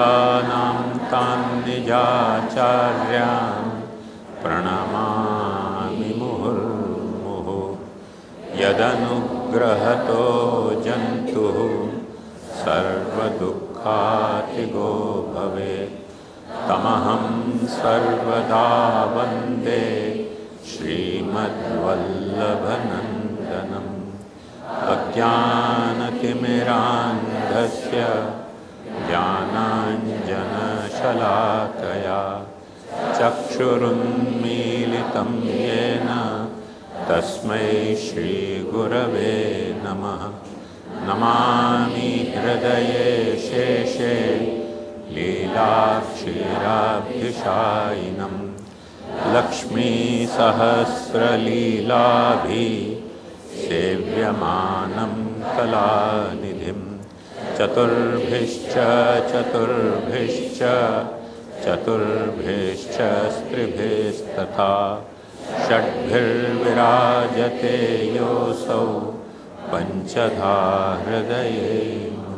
आचार्याणां तान् निजाचार्यान् प्रणमामि मुहुर्मुहुः। यदनुग्रहतो जन्तुः सर्वदुःखातिगो भवेत् तमहं सर्वदा वन्दे श्रीमद्वल्लभनन्दनम्। अज्ञानतिमिरान्धस्य ज्ञानाञ्जनशलाकया चक्षुरुन्मीलितं येन तस्मै श्रीगुरवे नमः। नमामि हृदये शेषे लीलाक्षीराब्धिशायिनं लक्ष्मीसहस्रलीलाभिः सेव्यमानं कलानिधिं। चतुर्भिश्च स्त्रिभिस्तथा षड्भिर्विराजते योऽसौ पञ्चधा हृदये नमः।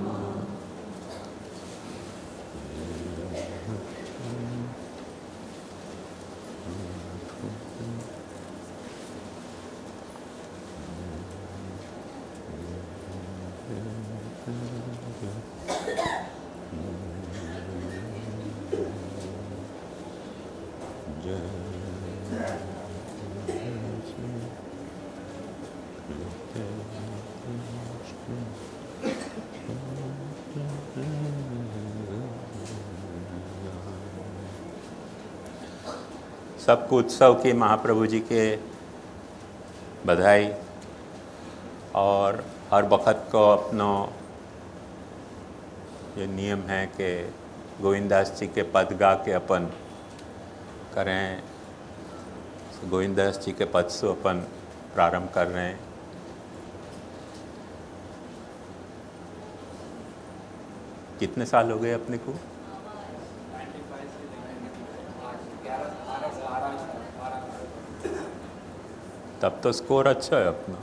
सबको उत्सव के महाप्रभु जी के बधाई। और हर वक्त को अपना ये नियम है कि गोविंदास जी के पद गा के अपन करें। गोविंदास जी के पद से अपन प्रारंभ कर रहे हैं। कितने साल हो गए अपने को? तब तो स्कोर अच्छा है अपना।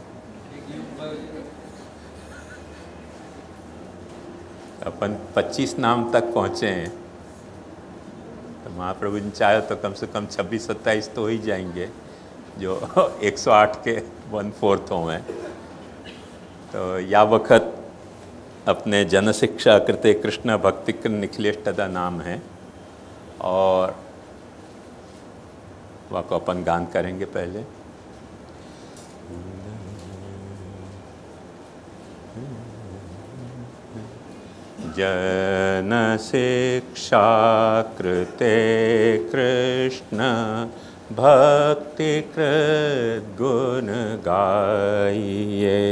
अपन 25 नाम तक पहुँचे हैं, तो महाप्रभु जी चाहे तो कम से कम 26-27 तो हो ही जाएंगे, जो 108 के 1/4 हो हैं। तो या वक्त अपने जनशिक्षा कृते कृष्ण भक्ति निखिलेष्टदा नाम है, और वह को अपन गान करेंगे पहले। जन शिक्षा कृते कृष्ण भक्ति कृत गुण गाइए।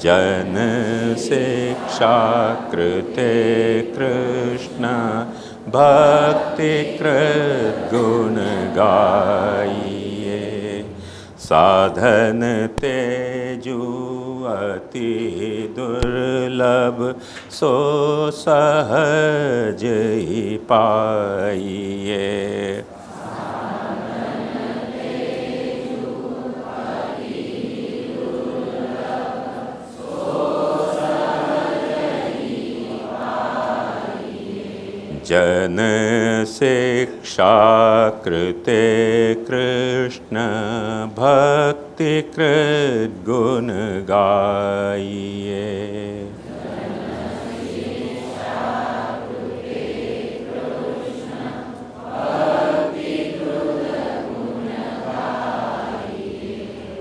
जन शिक्षा कृते कृष्ण भक्ति कृत गुण गाइए। साधन तेजु अति दुर्लभ सो सहज ही पाइए। जन शिक्षा कृते कृष्ण भक्ति कृत गुण गाइए।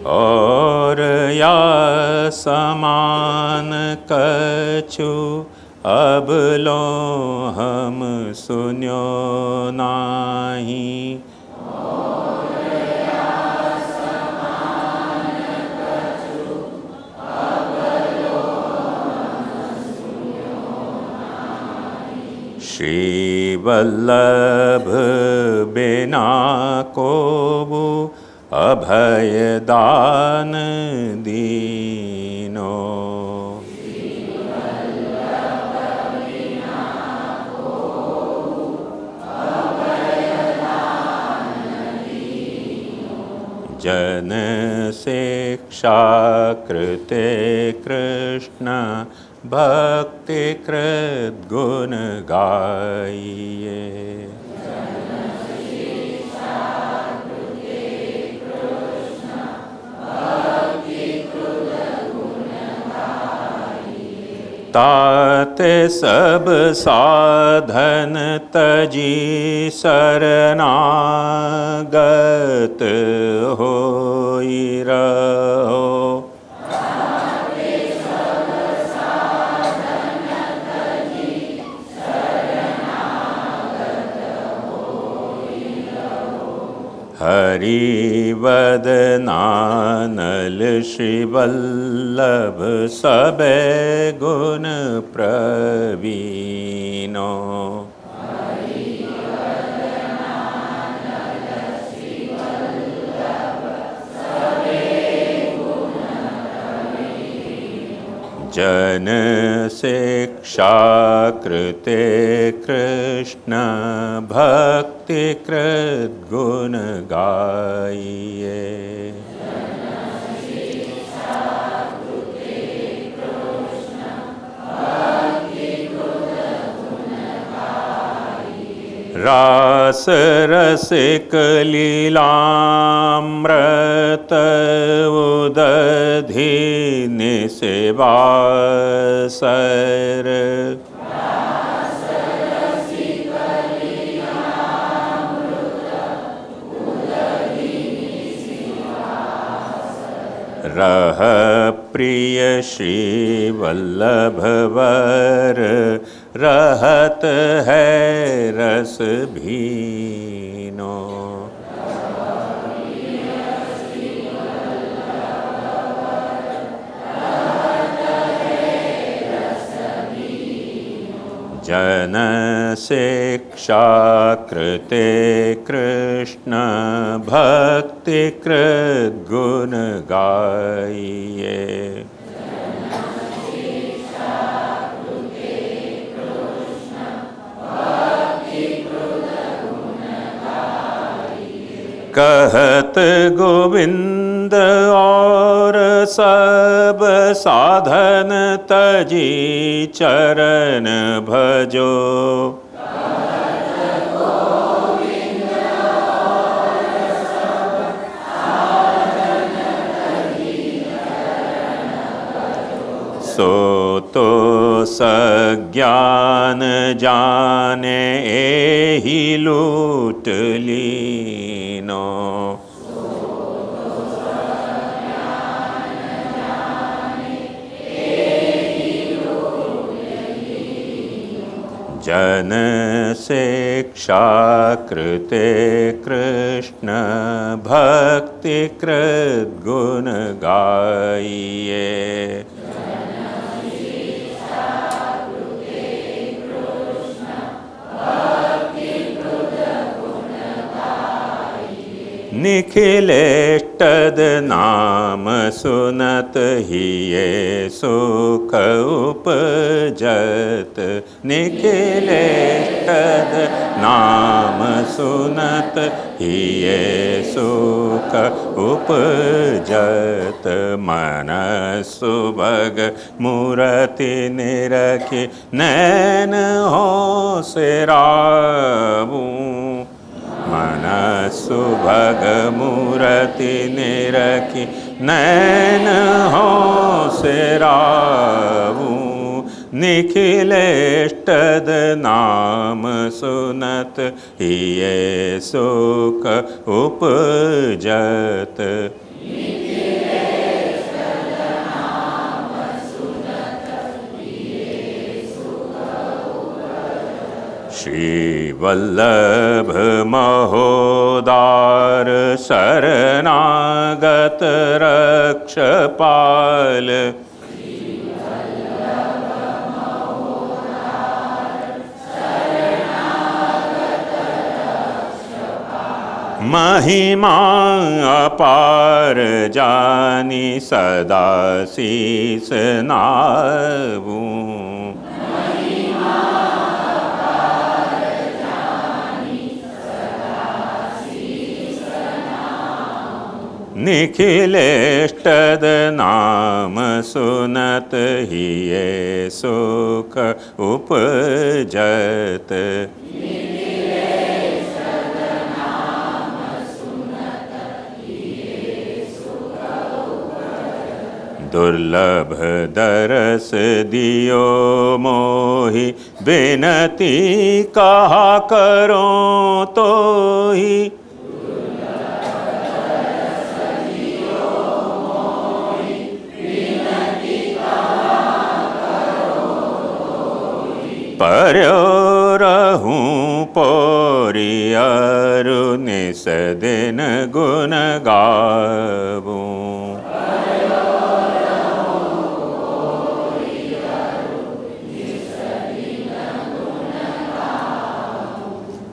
और या समान कछु अब लो हम सुन्यो नाही। श्री वल्लभ बिना कोबू अभय दान दीनो। जन शिक्षा कृते कृष्ण भक्ति कृत गुण गाइए। ताते सब साधन तजी शरणागत होई रहो। हरि वदनानल श्री वल्लभ सबे गुण प्रवीणो। जन शिक्षा कृते कृष्ण भक्ति कृत गुण गाइए। रास रसिक लीलामृत उदधि निसेवासर। रह प्रिय श्री वल्लभ वर रहत है रस भीनो। जन शिक्षा कृते कृष्ण भक्ति कृत गुण गाइए। कहत गोविंद और सब साधन तजी चरण भजो। सो तो सज्ञान जाने एहि लूट लीनो। जन शिक्षा कृते कृष्ण भक्ति कृत गुण गाइए। निखिलेष्टद नाम सुनत हिये सुख उपजत। निखिलेष्टद नाम सुनत हिये सुख उपजत। मन सुभग मूरति निरखि नैन हो सिरावूं। मन सुभग मूरति निरखि नैन हो सिरावूं। निखिलेष्टद नाम सुनत हिये सुख उपजत। श्री वल्लभ महोदार शरणागत रक्षपाल। महिमा अपार जानी सदा शीस नावूं। निखिलेष्टद नाम सुनत ही ये सुख उपजत। दुर्लभ दरस दियो मोहि, बिनती कहा करो तो ही। पर्यो रहूं पोरी अरु निस दिन गुण गावूं।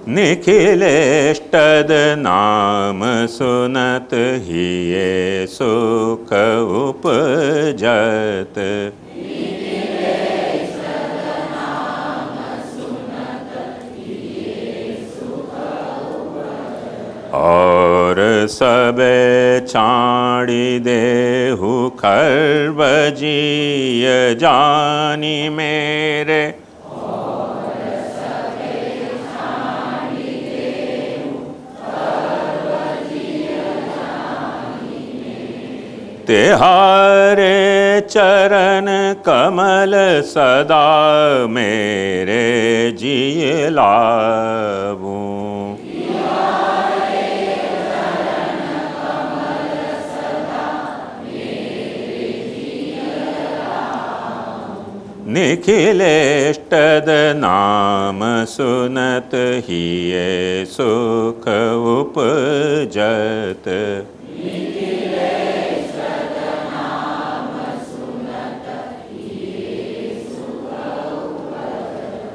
निखिलेष्टद नाम सुनत ही ये सुख उपजत। और सबे छाड़ी देहु खरबजीय जानी मेरे। तेहारे चरण कमल सदा मेरे जिय लावूं। निखिलेष्टद नाम सुनत ही ये सुख उपजत।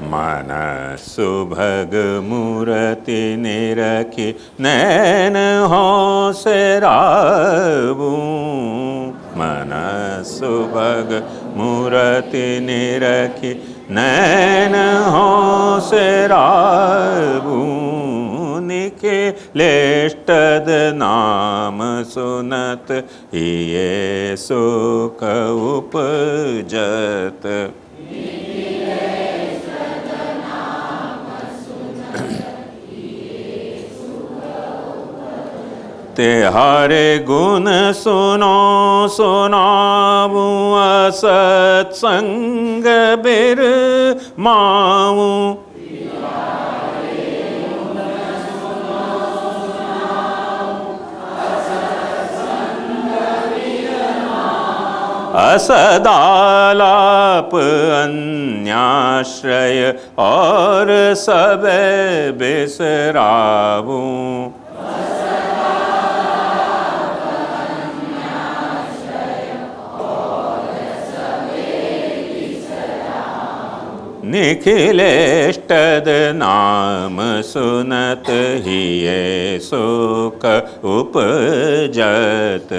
मन सुभग मूरति निरखी नैन हो से रावूं। मन सुभग मूरति निरखी नैन हो से रावूं। निखिलेष्टद नाम सुनत ही ये सुख उपजत। तेहारे गुण सुनो सुनावूं, असत्संग बिरमावूं। असदालाप अन्याश्रय और सबे बिसरावूं। निखिलेष्टद नाम सुनत ही ये सुख उपजत।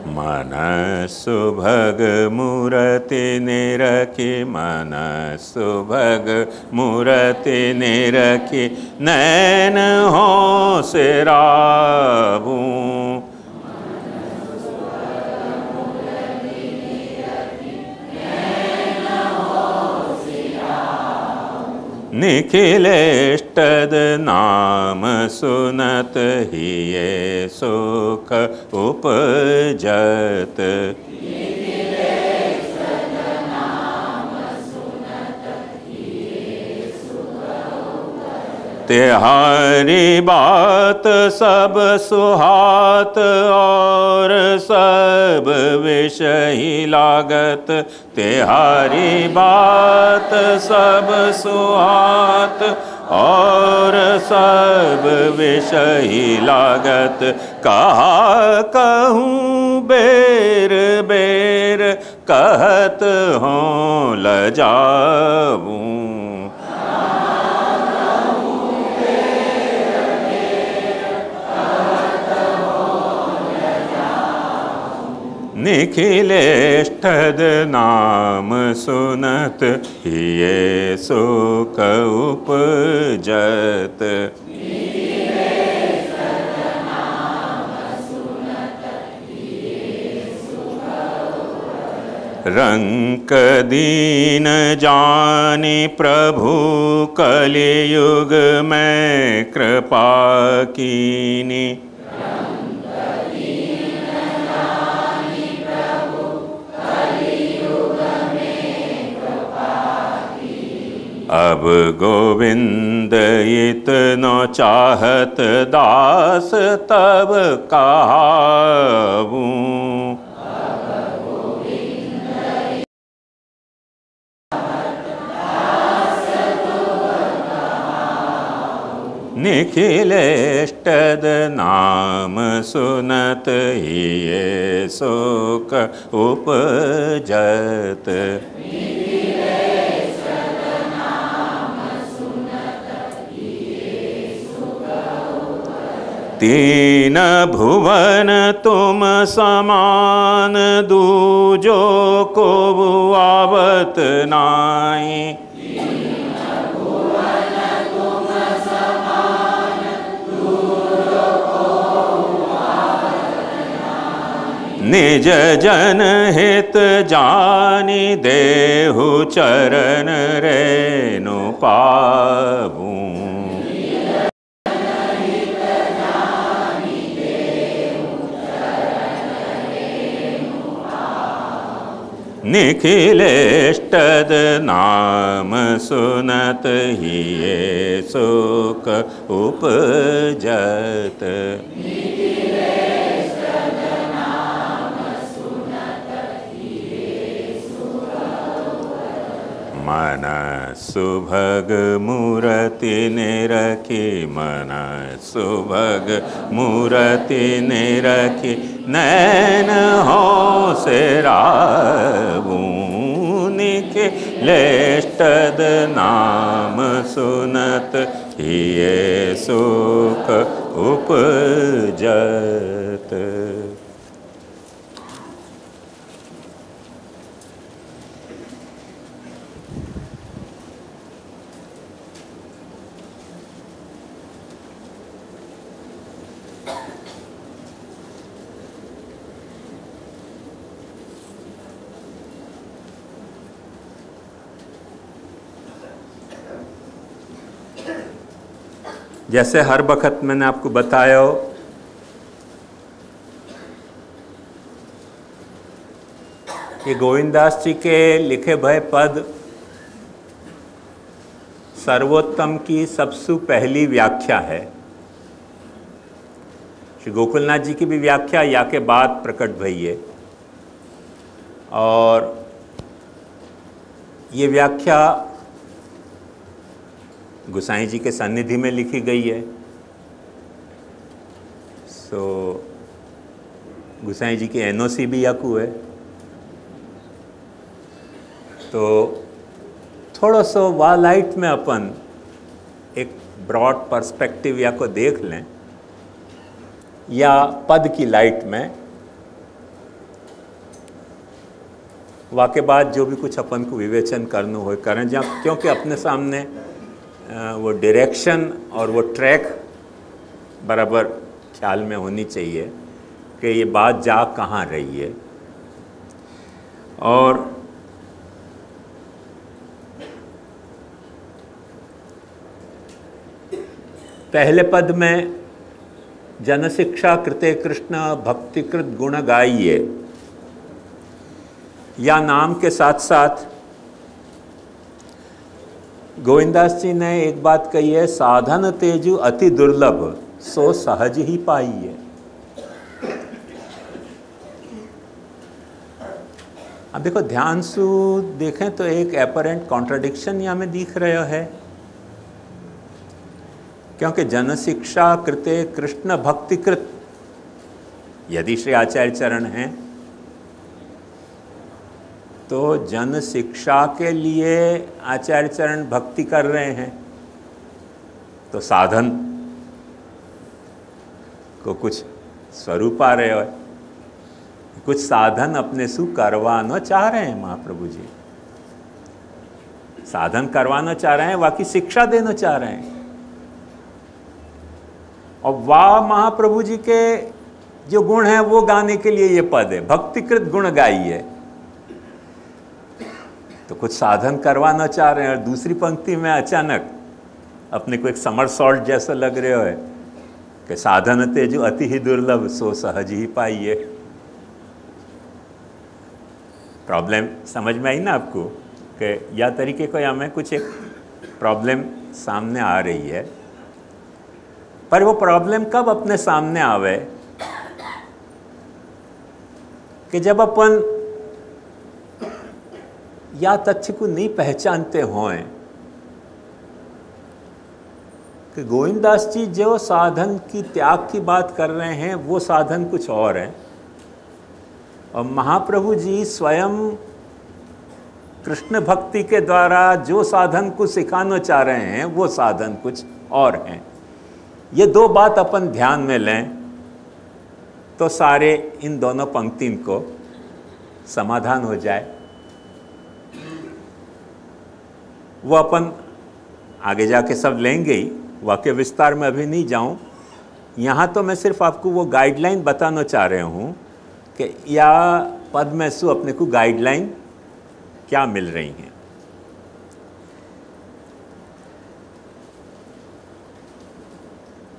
मन सुभग मूरति निरखी, मन सुभग मूरति निरखी नैन हो से रावूं। निखिलेष्टद नाम सुनत ही ये सुख उपजत। तेहारी बात सब सुहात और सब विषय लागत। तेहारी बात सब सुहात और सब विषय लागत। कहा कहूँ बेर बेर कहत हों लजाऊं। निखिलेष्टद नाम सुनत ये सुख उपजत। रंक दीन जानि प्रभु कलियुग में कृपा कीनी। अब गोविंद इतनो चाहत दास तब काहू। निखिलेष्टद नाम सुनत ये सुख उपजत। तीन भुवन तुम समान दूजो को आवत नाई। निज जन हित जानि देहु चरण रेणु पावूं। निखिलेष्टद नाम सुनत ये सुख उपजत। मन सुभग मूरति निरखी, मन सुभग मूरति निरखी, नैन हो से रावूं। निखिलेष्टद नाम सुनत ये सुख उपजत। जैसे हर वक्त मैंने आपको बताया हो कि गोविंदास जी के लिखे भय पद सर्वोत्तम की सबसे पहली व्याख्या है। श्री गोकुलनाथ जी की भी व्याख्या या के बाद प्रकट भई है और ये व्याख्या गोसाई जी के सन्निधि में लिखी गई है। सो गोसाई जी की एनओसी भी याकू है। तो थोड़ा सा वा लाइट में अपन एक ब्रॉड पर्सपेक्टिव या को देख लें या पद की लाइट में, वाके बाद जो भी कुछ अपन को विवेचन करना हो करें, जहाँ क्योंकि अपने सामने वो डायरेक्शन और वो ट्रैक बराबर ख्याल में होनी चाहिए कि ये बात जा कहाँ रही है। और पहले पद में जन शिक्षा कृते कृष्ण भक्तिकृत गुण गाइए, या नाम के साथ साथ गोविंदास जी ने एक बात कही है, साधन तेजु अति दुर्लभ सो सहज ही पाइए। अब देखो ध्यान से देखें तो एक एपरेंट कॉन्ट्राडिक्शन यहाँ में दिख रहा है, क्योंकि जन शिक्षा कृते कृष्ण भक्तिकृत यदि श्री आचार्य चरण हैं तो जन शिक्षा के लिए आचार्य चरण भक्ति कर रहे हैं, तो साधन को कुछ स्वरूप आ रहे हो। कुछ साधन अपने सु करवाना चाह रहे हैं महाप्रभु जी, साधन करवाना चाह रहे हैं, बाकी शिक्षा देना चाह रहे हैं। और वाह महाप्रभु जी के जो गुण हैं वो गाने के लिए ये पद है, भक्तिकृत गुण गाइए। तो कुछ साधन करवाना चाह रहे हैं और दूसरी पंक्ति में अचानक अपने को एक समरसॉल्ट जैसा लग रहे हो है कि साधन तेजु अति ही दुर्लभ सो सहज ही पाइए। प्रॉब्लम समझ में आई ना आपको कि या तरीके को या में कुछ एक प्रॉब्लम सामने आ रही है, पर वो प्रॉब्लम कब अपने सामने आवे कि जब अपन या तथ्य को नहीं पहचानते हों कि गोविंदास जी जो साधन की त्याग की बात कर रहे हैं वो साधन कुछ और है, और महाप्रभु जी स्वयं कृष्ण भक्ति के द्वारा जो साधन को सिखाना चाह रहे हैं वो साधन कुछ और हैं। ये दो बात अपन ध्यान में लें तो सारे इन दोनों पंक्ति को समाधान हो जाए। वो अपन आगे जाके सब लेंगे ही, वाक्य विस्तार में अभी नहीं जाऊं। यहाँ तो मैं सिर्फ आपको वो गाइडलाइन बताना चाह रहे हूँ कि या पद में सु अपने को गाइडलाइन क्या मिल रही हैं।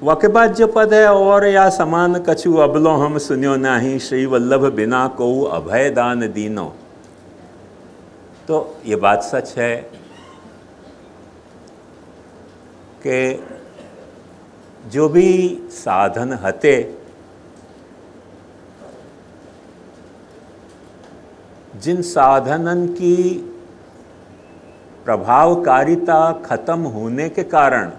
वाक्य बाद जो पद है, और या समान कछु अबलो हम सुन्यो नाही, श्री वल्लभ बिना को अभय दान दीनो। तो ये बात सच है कि जो भी साधन हते जिन साधनन की प्रभावकारिता खत्म होने के कारण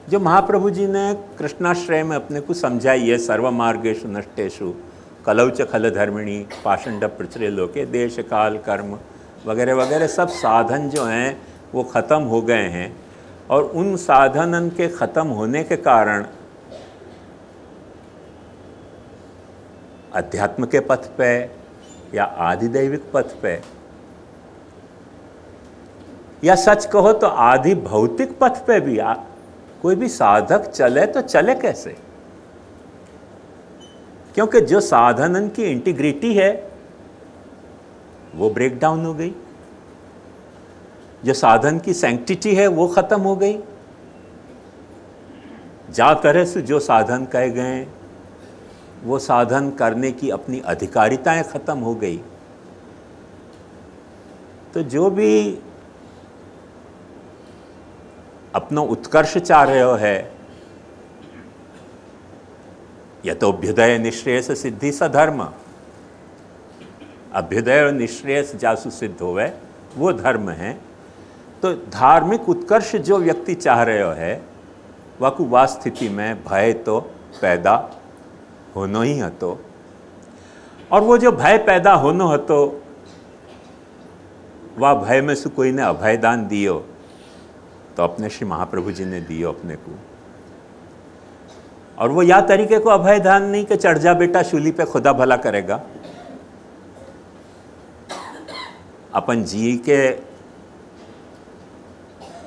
जो महाप्रभु जी ने कृष्णाश्रय में अपने को समझाई है, सर्व मार्गेषु नष्टेषु कलौ च खल धर्मिणी पाषंड प्रचुरे लोके देश काल कर्म वगैरह वगैरह, सब साधन जो हैं वो ख़त्म हो गए हैं। और उन साधनन के ख़त्म होने के कारण अध्यात्म के पथ पे या आधिदैविक पथ पे, या सच कहो तो आधि भौतिक पथ पे भी कोई भी साधक चले तो चले कैसे? क्योंकि जो साधनन की इंटीग्रिटी है वो ब्रेक डाउन हो गई, जो साधन की सैंक्टिटी है वो खत्म हो गई। जा तरह से जो साधन कहे गए वो साधन करने की अपनी अधिकारिताएं खत्म हो गई। तो जो भी अपना उत्कर्ष चाह रहे हो है, या तो अभ्युदय निश्रेयस सिद्धि सधर्म, अभ्युदय और निश्रेयस जासु सिद्ध होवे वो धर्म है। तो धार्मिक उत्कर्ष जो व्यक्ति चाह रहे हो है वह स्थिति में भय तो पैदा होनो ही हतो, और वो जो भय पैदा होनो हतो वह भय में से कोई ने अभयदान दियो तो अपने श्री महाप्रभु जी ने दियो अपने को। और वो या तरीके को अभयदान नहीं कि चढ़ जा बेटा शूली पे खुदा भला करेगा, अपन जी के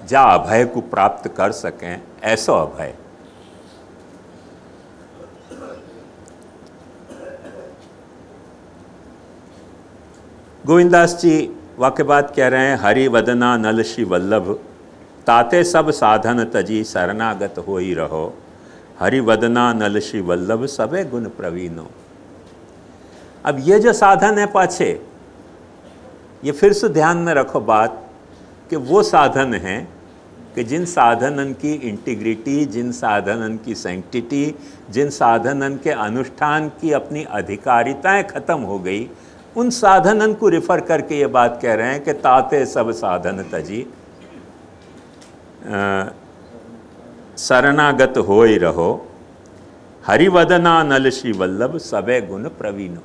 जा अभय को प्राप्त कर सकें ऐसा अभय। गोविंदास जी वाक्य बात कह रहे हैं, हरि वदना नल श्री वल्लभ ताते सब साधन तजी शरणागत हो ही रहो, हरि वदना नल श्री वल्लभ सबे गुण प्रवीणो। अब ये जो साधन है पाछे, ये फिर से ध्यान में रखो बात कि वो साधन हैं कि जिन साधनन की इंटीग्रिटी, जिन साधनन की सैंक्टिटी, जिन साधनन के अनुष्ठान की अपनी अधिकारिताएं खत्म हो गई, उन साधनन को रिफर करके ये बात कह रहे हैं कि ताते सब साधन तजी शरणागत हो ही रहो, हरिवदना नल श्री वल्लभ सबे गुण प्रवीणो।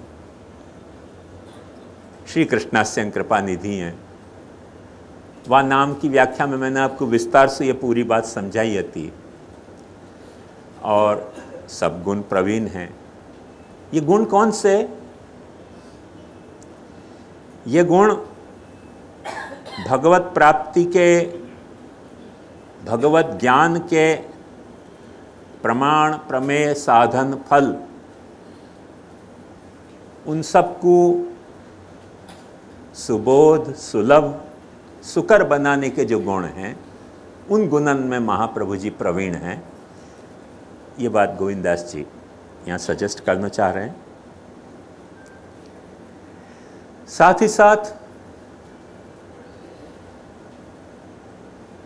श्री कृष्णास्य कृपा निधि हैं। वह नाम की व्याख्या में मैंने आपको विस्तार से ये पूरी बात समझाई थी। और सब गुण प्रवीण हैं। ये गुण कौन से? ये गुण भगवत प्राप्ति के, भगवत ज्ञान के प्रमाण, प्रमेय, साधन, फल, उन सबको सुबोध, सुलभ, सुकर बनाने के जो गुण हैं, उन गुणन में महाप्रभु जी प्रवीण हैं। ये बात गोविंदास जी यहाँ सजेस्ट करना चाह रहे हैं। साथ ही साथ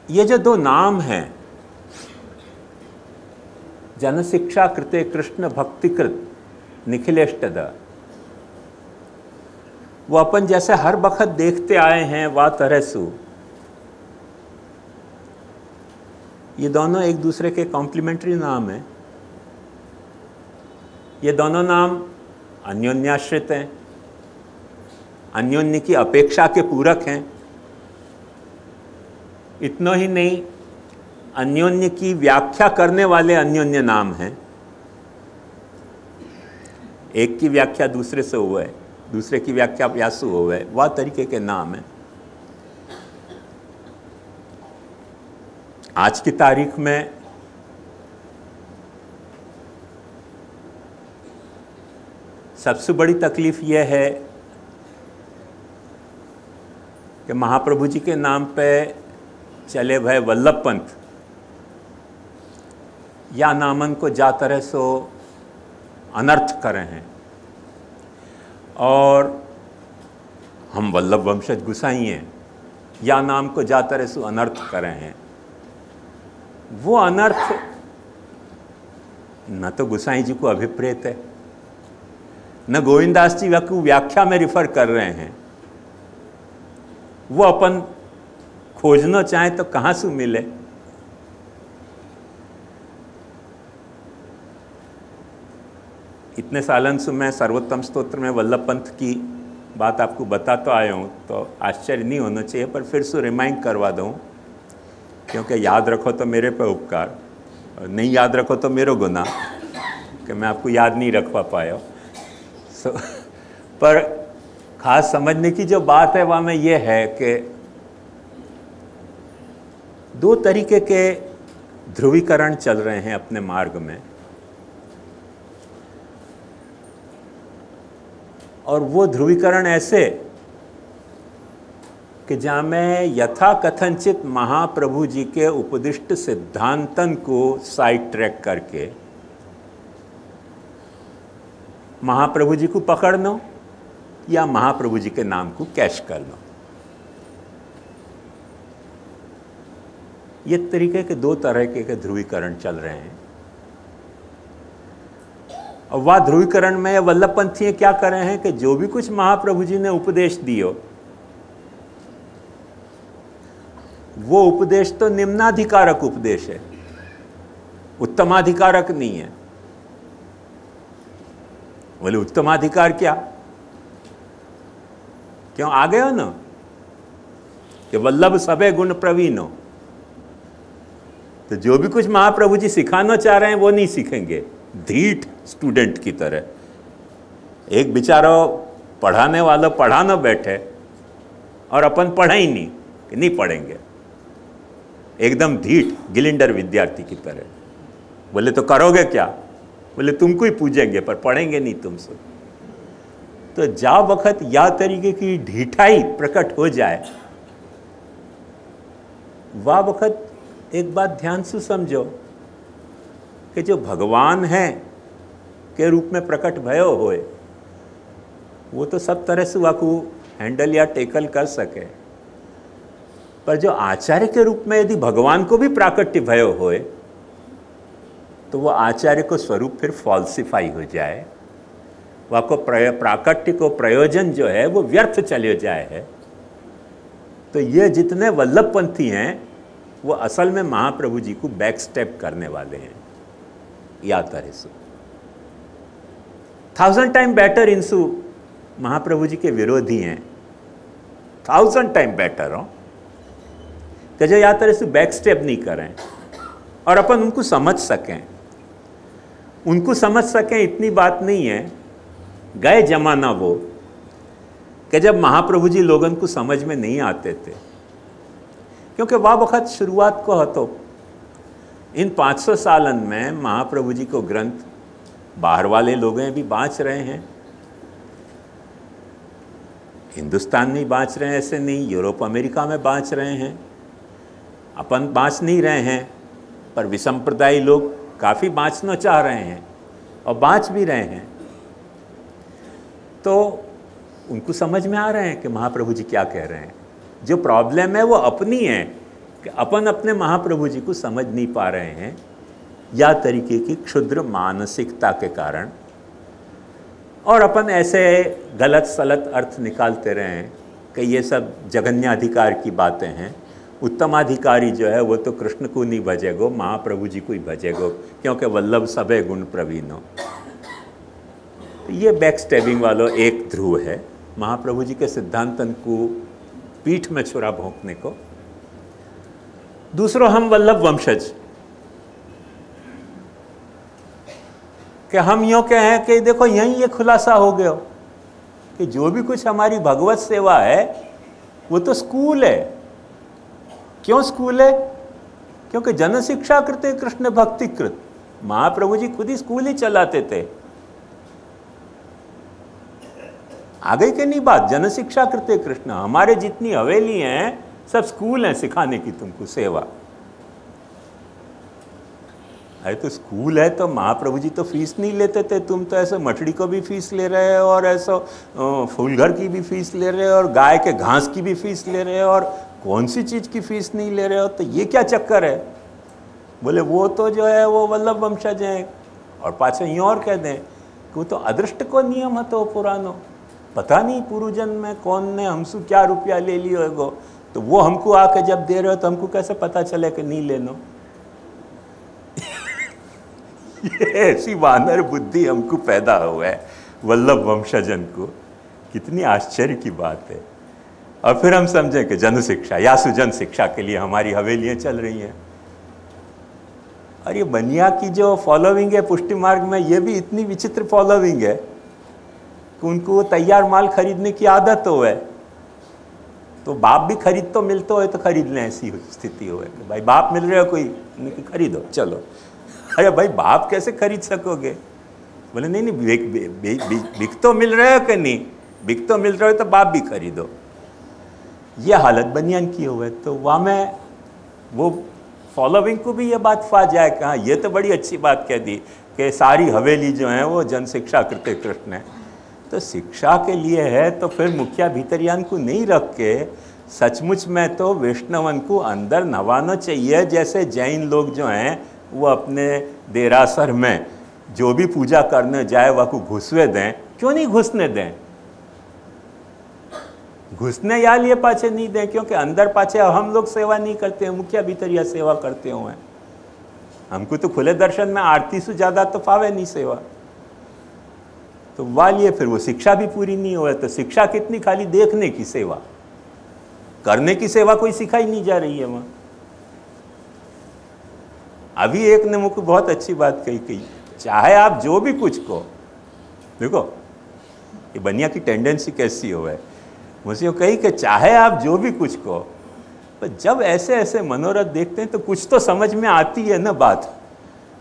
ये जो दो नाम हैं, जन शिक्षा कृते कृष्ण भक्तिकृत निखिलेष्टद, वो अपन जैसे हर बखत देखते आए हैं, वा तरह सु, ये दोनों एक दूसरे के कॉम्प्लीमेंट्री नाम हैं। ये दोनों नाम अन्योन्याश्रित हैं, अन्योन्य की अपेक्षा के पूरक हैं। इतना ही नहीं, अन्योन्य की व्याख्या करने वाले अन्योन्य नाम हैं। एक की व्याख्या दूसरे से हुआ है, दूसरे की व्याख्या व्यासु हुआ है, वह तरीके के नाम हैं। आज की तारीख में सबसे बड़ी तकलीफ यह है कि महाप्रभु जी के नाम पे चले भय वल्लभ पंथ या नामन को जा तरह सो अनर्थ कर रहे हैं, और हम वल्लभ वंशज गुसाई हैं या नाम को जा तरह सो अनर्थ कर रहे हैं। वो अनर्थ न तो गुसाई जी को अभिप्रेत है, न गोविंदास जी को व्याख्या में रिफर कर रहे हैं। वो अपन खोजना चाहें तो कहाँ से मिले। इतने सालन से मैं सर्वोत्तम स्तोत्र में वल्लभ पंथ की बात आपको बता तो आया हूँ, तो आश्चर्य नहीं होना चाहिए, पर फिर से रिमाइंड करवा दूँ, क्योंकि याद रखो तो मेरे पे उपकार, और नहीं याद रखो तो मेरो गुनाह कि मैं आपको याद नहीं रखवा पाया। पर खास समझने की जो बात है वह में ये है कि दो तरीके के ध्रुवीकरण चल रहे हैं अपने मार्ग में, और वो ध्रुवीकरण ऐसे कि जहाँ में यथा कथनचित महाप्रभु जी के उपदिष्ट सिद्धांतन को साइड ट्रैक करके महाप्रभु जी को पकड़ना या महाप्रभु जी के नाम को कैश करना। ये तरीके के दो तरह के ध्रुवीकरण चल रहे हैं। और वह ध्रुवीकरण में वल्लभ पंथी क्या कर रहे हैं कि जो भी कुछ महाप्रभु जी ने उपदेश दियो, वो उपदेश तो निम्नाधिकारक उपदेश है, उत्तमाधिकारक नहीं है। बोले उत्तमाधिकार क्या? क्यों आ गए हो ना कि वल्लभ सबे गुण प्रवीण हो, तो जो भी कुछ महाप्रभु जी सिखाना चाह रहे हैं वो नहीं सीखेंगे धीठ स्टूडेंट की तरह। एक बेचारा पढ़ाने वाला पढ़ाना बैठे और अपन पढ़े ही नहीं कि नहीं पढ़ेंगे, एकदम धीठ गिलिंडर विद्यार्थी की तरह। बोले तो करोगे क्या? बोले तुमको ही पूजेंगे पर पढ़ेंगे नहीं तुमसे। तो जा वक्त या तरीके की ढीठाई प्रकट हो जाए, वह वक्त एक बात ध्यान से समझो कि जो भगवान है के रूप में प्रकट भयो होए, वो तो सब तरह से वाकू हैंडल या टेकल कर सके, पर जो आचार्य के रूप में यदि भगवान को भी प्राकट्य भयो होए, तो वो आचार्य को स्वरूप फिर फॉल्सिफाई हो जाए, वह को प्राकट्य को प्रयोजन जो है वो व्यर्थ चले जाए है। तो ये जितने वल्लभ पंथी हैं वो असल में महाप्रभु जी को बैक स्टेप करने वाले हैं। या तरह से 1000 टाइम बेटर इंसु महाप्रभु जी के विरोधी हैं, 1000 टाइम बेटर हो कि जो या तरह से बैक स्टेप नहीं करें और अपन उनको समझ सकें। उनको समझ सकें इतनी बात नहीं है। गए जमाना वो कि जब महाप्रभु जी लोगन को समझ में नहीं आते थे, क्योंकि वह वक्त शुरुआत को हतो इन 500 सालन में महाप्रभु जी को ग्रंथ बाहर वाले लोग भी बाँच रहे हैं, हिंदुस्तान में बाँच रहे हैं, ऐसे नहीं, यूरोप अमेरिका में बाँच रहे हैं, अपन बाँच नहीं रहे हैं, पर विसंप्रदायी लोग काफ़ी बाँचना चाह रहे हैं और बाँच भी रहे हैं। तो उनको समझ में आ रहे हैं कि महाप्रभु जी क्या कह रहे हैं। जो प्रॉब्लम है वो अपनी है कि अपन अपने महाप्रभु जी को समझ नहीं पा रहे हैं, या तरीके की क्षुद्र मानसिकता के कारण, और अपन ऐसे गलत सलत अर्थ निकालते रहे हैं कि ये सब जगन्याधिकार की बातें हैं, उत्तमाधिकारी जो है वो तो कृष्ण को नहीं भजेगो, महाप्रभु जी को ही भजेगो, क्योंकि वल्लभ सबे गुण प्रवीणो। तो ये बैक स्टैबिंग वालों एक ध्रुव है महाप्रभु जी के सिद्धांतन को पीठ में छुरा भोंकने को। दूसरों हम वल्लभ वंशज कि हम यूँ कहें कि देखो यहीं ये खुलासा हो गया कि जो भी कुछ हमारी भगवत सेवा है वो तो स्कूल है। क्यों स्कूल है? क्योंकि जन शिक्षा कृते कृष्ण भक्ति कृत, महाप्रभु जी खुद ही स्कूल ही चलाते थे। आ गई कि नहीं बात? जन शिक्षा कृते कृष्ण, हमारे जितनी हवेली हैं सब स्कूल हैं सिखाने की तुमको सेवा। अरे तो स्कूल है तो महाप्रभु जी तो फीस नहीं लेते थे, तुम तो ऐसे मठड़ी को भी फीस ले रहे हो और ऐसा फूलघर की भी फीस ले रहे हो और गाय के घास की भी फीस ले रहे हो, और कौन सी चीज़ की फीस नहीं ले रहे हो? तो ये क्या चक्कर है? बोले वो तो जो है वो वल्लभ वंशज हैं, और पाछे यूँ और कह दें कि वो तो अदृष्ट को नियम है तो पुरानो, पता नहीं पूर्व जन्म में कौन ने हमसे क्या रुपया ले लियो एगो, तो वो हमको आके जब दे रहे हो तो हमको कैसे पता चले कि नहीं लेनो? ये ऐसी वानर बुद्धि हमको पैदा हुआ है वल्लभ वंशजन को, कितनी आश्चर्य की बात है। और फिर हम समझें कि जन शिक्षा या सुजन शिक्षा के लिए हमारी हवेलियां चल रही हैं। और ये बनिया की जो फॉलोइंग है पुष्टि मार्ग में, ये भी इतनी विचित्र फॉलोइंग है कि उनको तैयार माल खरीदने की आदत हो है। तो बाप भी खरीद तो मिलते हो तो खरीद लें, ऐसी स्थिति हो है कि भाई बाप मिल रहे हो कोई, खरीदो चलो। अरे भाई बाप कैसे खरीद सकोगे? बोले नहीं बिक तो मिल रहे हो कि नहीं, बिक तो मिल रहे हो तो बाप भी खरीदो। ये हालत बनियान की हुए। तो वहाँ में वो फॉलोइंग को भी ये बात फा जाए कि हाँ ये तो बड़ी अच्छी बात कह दी कि सारी हवेली जो है वो जन शिक्षा कृते कृष्ण है। तो शिक्षा के लिए है तो फिर मुखिया भीतरियान को नहीं रख के सचमुच में तो वैष्णवन को अंदर नवाना चाहिए। जैसे जैन लोग जो हैं वो अपने देरासर में जो भी पूजा करने जाए वह को घुसवे दें, क्यों नहीं घुसने दें? घुसने या लिए पाछे नहीं दें, क्योंकि अंदर पाछे हम लोग सेवा नहीं करते हैं, मुखिया भीतरिया सेवा करते हुए। हमको तो खुले दर्शन में आरती से ज़्यादा तो पावे नहीं सेवा। तो वालिए फिर वो शिक्षा भी पूरी नहीं हुआ। तो शिक्षा कितनी, खाली देखने की सेवा, करने की सेवा कोई सिखाई नहीं जा रही है वहाँ। अभी एक ने मुझको बहुत अच्छी बात कही, चाहे आप जो भी कुछ को, देखो ये बनिया की टेंडेंसी कैसी हो है, मुझसे कही कि चाहे आप जो भी कुछ को, पर जब ऐसे ऐसे मनोरथ देखते हैं तो कुछ तो समझ में आती है ना बात।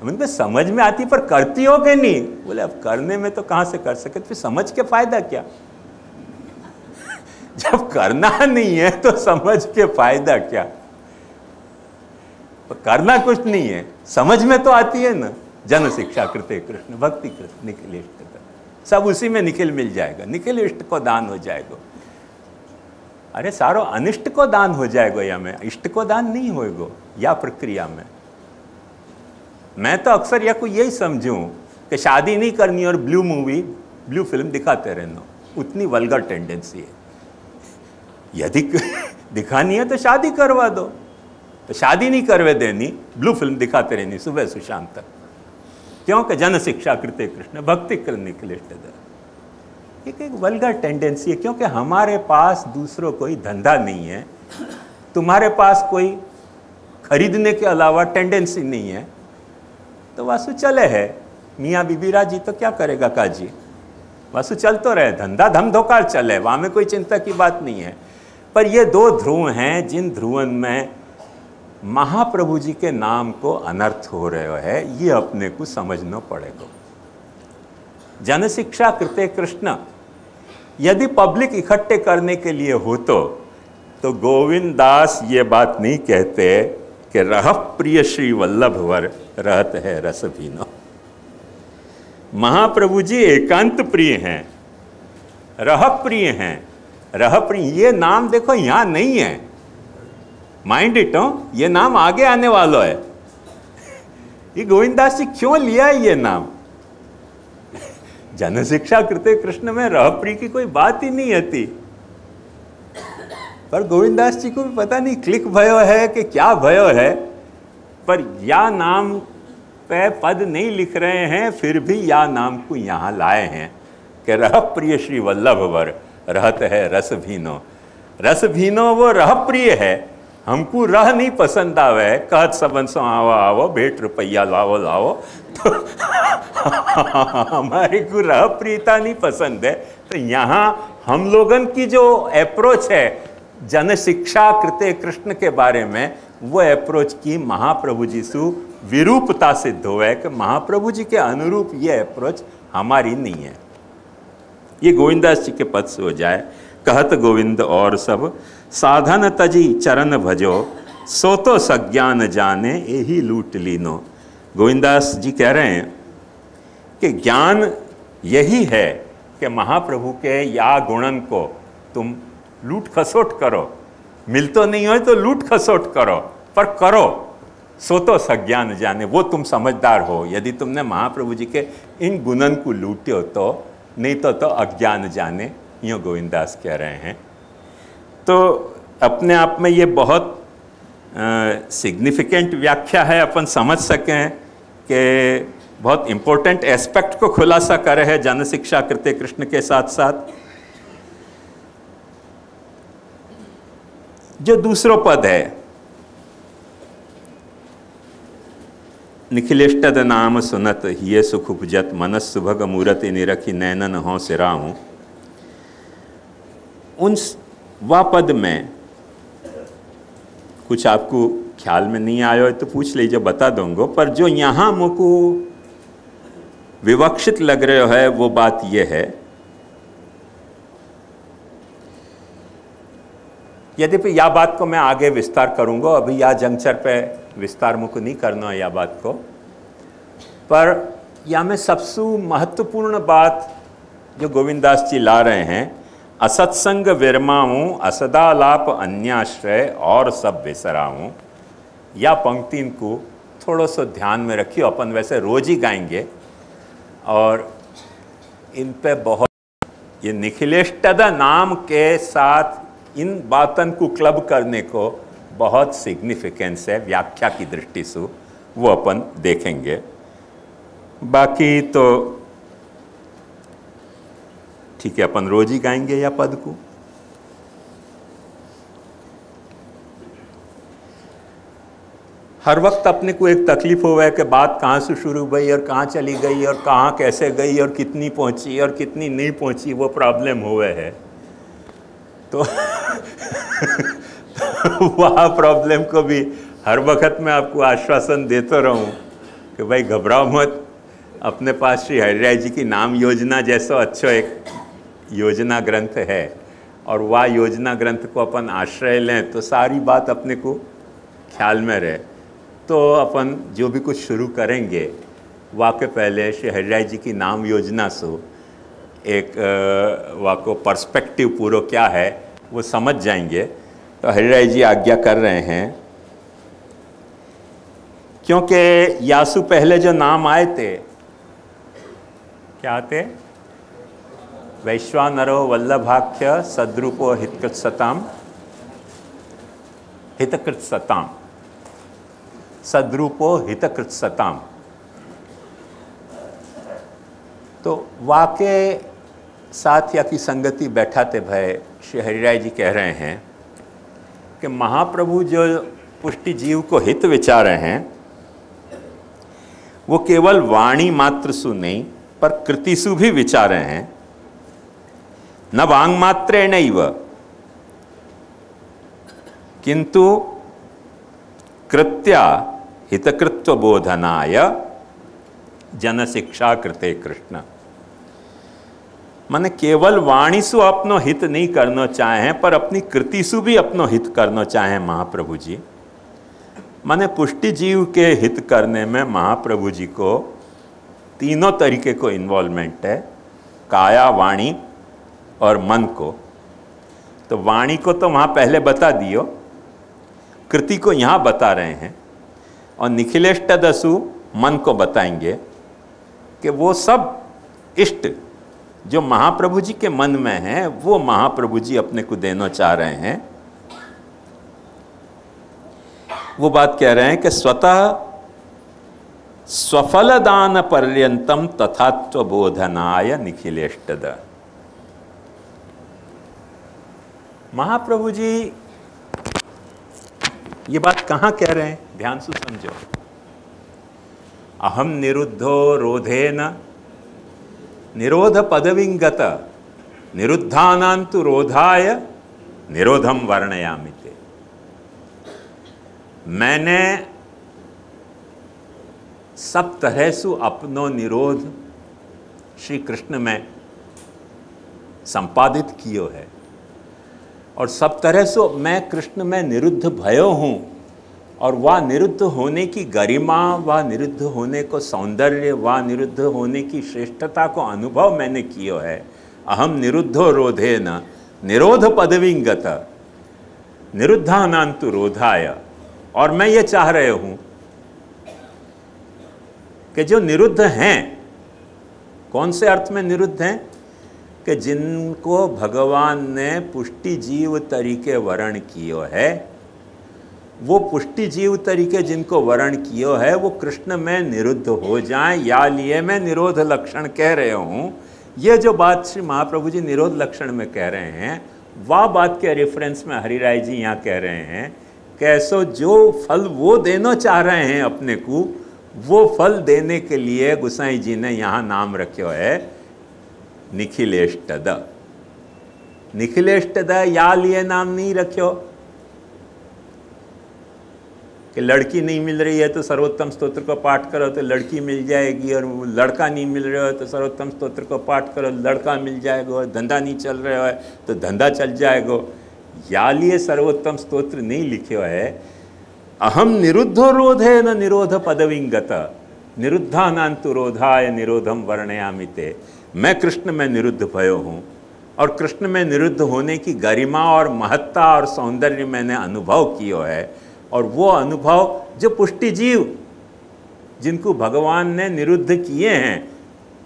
हमने समझ में आती पर करती हो कि नहीं? बोले अब करने में तो कहाँ से कर सके, फिर समझ के फायदा क्या? जब करना नहीं है तो समझ के फायदा क्या? तो करना कुछ नहीं है, समझ में तो आती है ना। जन शिक्षा कृते कृष्ण भक्ति कृत निखिल इष्ट, सब उसी में निखिल मिल जाएगा। निखिल इष्ट को दान हो जाएगा। अरे सारो अनिष्ट को दान हो जाएगा, या में इष्ट को दान नहीं होएगा या प्रक्रिया में। मैं तो अक्सर या को यही समझूं कि शादी नहीं करनी और ब्लू मूवी, ब्लू फिल्म दिखाते रहना, उतनी वल्गर टेंडेंसी है। यदि दिखानी है तो शादी करवा दो, तो शादी नहीं करवे देनी, ब्लू फिल्म दिखाते रहनी सुबह से शाम तक। क्योंकि जन शिक्षा कृते कृष्ण भक्ति कृत निखिल इष्ट। एक वल्गर टेंडेंसी है, क्योंकि हमारे पास दूसरों कोई धंधा नहीं है, तुम्हारे पास कोई खरीदने के अलावा टेंडेंसी नहीं है, तो वासु चले है मियाँ बीबीराज जी तो क्या करेगा काजी, बस चल तो रहे, धंधा धम धोकार चले, वहाँ में कोई चिंता की बात नहीं है। पर ये दो ध्रुव हैं जिन ध्रुवन में महाप्रभु जी के नाम को अनर्थ हो रहे है, ये अपने को समझना पड़ेगा। जन शिक्षा कृते कृष्ण यदि पब्लिक इकट्ठे करने के लिए हो तो गोविंद दास ये बात नहीं कहते कि रह प्रिय श्री वल्लभ वर रहत है रस भीनो। महाप्रभु जी एकांत प्रिय हैं, रह प्रिय हैं। रह प्रिय ये नाम देखो यहां नहीं है, माइंड इट हो, ये नाम आगे आने वाला है। ये गोविंदास जी क्यों लिया है ये नाम? जन शिक्षा कृते कृष्ण में रह प्रिय की कोई बात ही नहीं आती, पर गोविंदास जी को भी पता नहीं क्लिक भयो है कि क्या भयो है, पर या नाम पे पद नहीं लिख रहे हैं, फिर भी या नाम को यहाँ लाए हैं कि रह प्रिय श्री वल्लभ वर रहत है रस भीनो। रस भीनो वो रह प्रिय है, हमको रह नहीं पसंद आवे, कहत सबन सो आओ आओ भेंट रुपया लाओ लाओ, तो हमारे को रह प्रियता नहीं पसंद है। तो यहाँ हम लोगन की जो अप्रोच है जन शिक्षा कृते कृष्ण के बारे में, वो अप्रोच की महाप्रभु जी से विरूपता सिद्ध हुआ है कि महाप्रभु जी के अनुरूप ये अप्रोच हमारी नहीं है। ये गोविंदास जी के पद से हो जाए। कहत गोविंद और सब साधन तजी चरण भजो, सो तो सज्ञान जाने यही लूट लीनो। गोविंदास जी कह रहे हैं कि ज्ञान यही है कि महाप्रभु के या गुणन को तुम लूट खसोट करो, मिल तो नहीं हो तो लूट खसोट करो, पर करो सो तो सज्ञान जाने, वो तुम समझदार हो यदि तुमने महाप्रभु जी के इन गुणन को लूटे हो तो, नहीं तो अज्ञान जाने, यूँ गोविंदास कह रहे हैं। तो अपने आप में ये बहुत सिग्निफिकेंट व्याख्या है, अपन समझ सकें कि बहुत इम्पोर्टेंट एस्पेक्ट को खुलासा करे है जन शिक्षा कृते कृष्ण के साथ साथ। जो दूसरो पद है, निखिलेष्टद नाम सुनत हिये सुख उपजत, मनस सुभग मूरत निरखी नैनन हों सिराहूं। उन वा पद में कुछ आपको ख्याल में नहीं आया हो तो पूछ लीजिए, बता दूंगा। पर जो यहाँ मुझको विवक्षित लग रहे है वो बात ये है, यद्यपि यह बात को मैं आगे विस्तार करूंगा, अभी यह जंक्चर पे विस्तार मुझको नहीं करना है यह बात को। पर या में सबसे महत्वपूर्ण बात जो गोविंदास जी ला रहे हैं, असत्संग विरमाऊँ असदालाप अन्याश्रय और सब विसराऊँ, या पंक्ति को थोड़ा सा ध्यान में रखिए। अपन वैसे रोज ही गाएंगे और इन पे बहुत, ये निखिलेष्टद नाम के साथ इन बातन को क्लब करने को बहुत सिग्निफिकेंस है व्याख्या की दृष्टि से, वो अपन देखेंगे। बाकी तो ठीक है, अपन रोज ही गाएंगे या पद को। हर वक्त अपने को एक तकलीफ हुआ है कि बात कहाँ से शुरू हुई और कहाँ चली गई और कहाँ कैसे गई और कितनी पहुँची और कितनी नहीं पहुँची, वो प्रॉब्लम हुआ है। तो वह प्रॉब्लम को भी हर वक्त मैं आपको आश्वासन देता रहूं कि भाई घबराओ मत, अपने पास श्री हरिराय जी की नाम योजना जैसा अच्छा एक योजना ग्रंथ है, और वह योजना ग्रंथ को अपन आश्रय लें तो सारी बात अपने को ख्याल में रहे। तो अपन जो भी कुछ शुरू करेंगे वाकई पहले श्री हरिराय जी की नाम योजना से एक वाको पर्सपेक्टिव पूरा क्या है वो समझ जाएंगे। तो हरिराय जी आज्ञा कर रहे हैं, क्योंकि यासु पहले जो नाम आए थे क्या थे, वैश्वानरो वल्लभाख्य सद्रूपो हितकृत सताम, सद्रूपो हितकृत सताम। तो वाके साथ या की संगति बैठाते भय श्री हरिराय जी कह रहे हैं कि महाप्रभु जो पुष्टि जीव को हित विचार हैं, वो केवल वाणी मात्र सु नहीं पर कृतिसु भी विचारे हैं। न वांग मात्रे नैव किंतु कृत्या हितकृत्व बोधनाय जन शिक्षा कृते कृष्ण। माने केवल वाणी सु अपनो हित नहीं करना चाहे पर अपनी कृति सु भी अपनो हित करना चाहे महाप्रभु जी। माने पुष्टि जीव के हित करने में महाप्रभु जी को तीनों तरीके को इन्वॉल्वमेंट है, काया, वाणी और मन को। तो वाणी को तो वहाँ पहले बता दियो, कृति को यहाँ बता रहे हैं और निखिलेष्टदसु मन को बताएंगे कि वो सब इष्ट जो महाप्रभु जी के मन में है वो महाप्रभु जी अपने को देना चाह रहे हैं। वो बात कह रहे हैं कि स्वतः स्वफल दान पर्यंतम तथात्व बोधनाय निखिलेष्टद। महाप्रभु जी ये बात कहाँ कह रहे हैं, ध्यान से समझो। अहम निरुद्धो रोधेन निरोध पदविंगत निरुद्धानांतु रोधाय निरोधम वर्णयामि ते। मैंने सब तरह से अपनो निरोध श्री कृष्ण में संपादित कियो है और सब तरह से मैं कृष्ण में निरुद्ध भयो हूँ और वह निरुद्ध होने की गरिमा, वह निरुद्ध होने को सौंदर्य, वह निरुद्ध होने की श्रेष्ठता को अनुभव मैंने कियो है। अहम निरुद्धो रोधेन निरोध पदविंगत निरुद्धानांतु रोधाय। और मैं ये चाह रहे हूँ कि जो निरुद्ध हैं, कौन से अर्थ में निरुद्ध हैं, कि जिनको भगवान ने पुष्टि जीव तरीके वर्ण कियो है, वो पुष्टि जीव तरीके जिनको वर्ण कियो है वो कृष्ण में निरुद्ध हो जाएं, या लिए मैं निरोध लक्षण कह रहे हूँ। ये जो बात श्री महाप्रभु जी निरोध लक्षण में कह रहे हैं, वह बात के रेफरेंस में हरिराय जी यहाँ कह रहे हैं कैसो जो फल वो देना चाह रहे हैं अपने को, वो फल देने के लिए गोसाई जी ने यहाँ नाम रखो है निखिलेष्टद। निखिलेष्टद या लिए नाम नहीं रखो कि लड़की नहीं मिल रही है तो सर्वोत्तम स्तोत्र को पाठ करो तो लड़की मिल जाएगी, और लड़का नहीं मिल रहा है तो सर्वोत्तम स्तोत्र को पाठ करो लड़का मिल जाएगा, और धंधा नहीं चल रहा है तो धंधा चल जाएगा। या लिए सर्वोत्तम स्तोत्र नहीं लिखे है। अहम निरुद्धो रोधे न निरोध पदविंगत निरुद्धानांतु रोधाय निरोधम वर्णयामि ते। मैं कृष्ण में निरुद्ध भयो हूँ और कृष्ण में निरुद्ध होने की गरिमा और महत्ता और सौंदर्य मैंने अनुभव किया है, और वो अनुभव जो पुष्टि जीव जिनको भगवान ने निरुद्ध किए हैं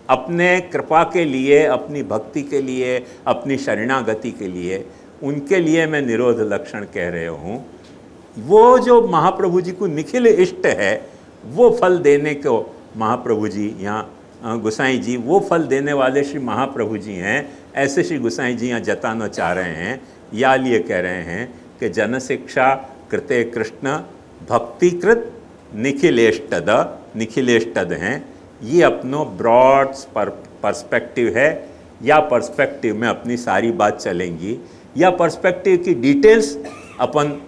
अपने कृपा के लिए, अपनी भक्ति के लिए, अपनी शरणागति के लिए, उनके लिए मैं निरोध लक्षण कह रहे हूँ। वो जो महाप्रभु जी को निखिल इष्ट है वो फल देने को महाप्रभु जी यहाँ गोसाई जी वो फल देने वाले श्री महाप्रभु जी हैं, ऐसे श्री गोसाई जी यहाँ जताना चाह रहे हैं। या लिए कह रहे हैं कि जन शिक्षा कृते कृष्ण भक्तिकृत निखिलेष्टद। निखिलेष्टद हैं ये अपनो ब्रॉड पर्सपेक्टिव है, या पर्सपेक्टिव में अपनी सारी बात चलेंगी, या पर्सपेक्टिव की डिटेल्स अपन